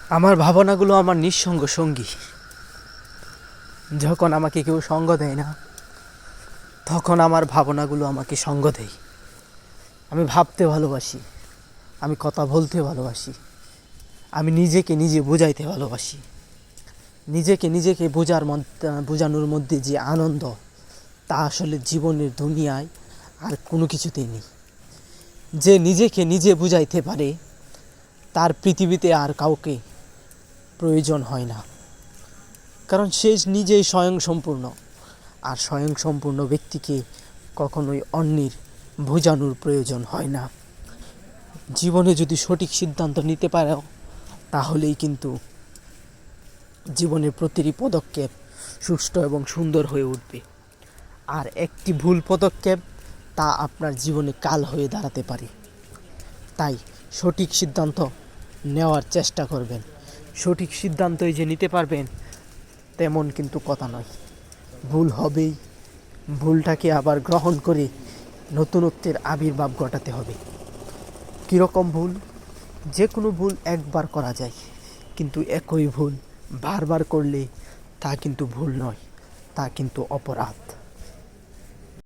আমার ভাবনাগুলো আমার নিঃসঙ্গ সঙ্গী। যখন আমাকে কেউ সঙ্গ দেয় না, তখন আমার ভাবনাগুলো আমাকে সঙ্গ দেয়। আমি ভাবতে ভালোবাসি, আমি কথা বলতে ভালোবাসি, আমি নিজেকে নিজে বোঝাইতে ভালোবাসি। নিজেকে বোঝানোর মধ্যে যে আনন্দ, তা আসলে জীবনের দুনিয়ায় আর কোনো কিছুতেই নেই। যে নিজেকে নিজে বুঝাইতে পারে, তার পৃথিবীতে আর কাউকে প্রয়োজন হয় না, কারণ সে নিজেই স্বয়ংসম্পূর্ণ। আর স্বয়ংসম্পূর্ণ ব্যক্তিকে কখনোই অন্যের বোঝানোর প্রয়োজন হয় না। জীবনে যদি সঠিক সিদ্ধান্ত নিতে পারো, তাহলেই কিন্তু জীবনের প্রতিটি পদক্ষেপ সুষ্ঠু এবং সুন্দর হয়ে উঠবে। আর একটি ভুল পদক্ষেপ, তা আপনার জীবনে কাল হয়ে দাঁড়াতে পারে। তাই সঠিক সিদ্ধান্ত নেওয়ার চেষ্টা করবেন। সঠিক সিদ্ধান্তই যে নিতে পারবেন তেমন কিন্তু কথা নয়। ভুল হবেই, ভুলটাকে আবার গ্রহণ করে নতুনত্বের আবির্ভাব ঘটাতে হবে। কীরকম ভুল? যে কোনো ভুল একবার করা যায়, কিন্তু একই ভুল বারবার করলে তা কিন্তু ভুল নয়, তা কিন্তু অপরাধ।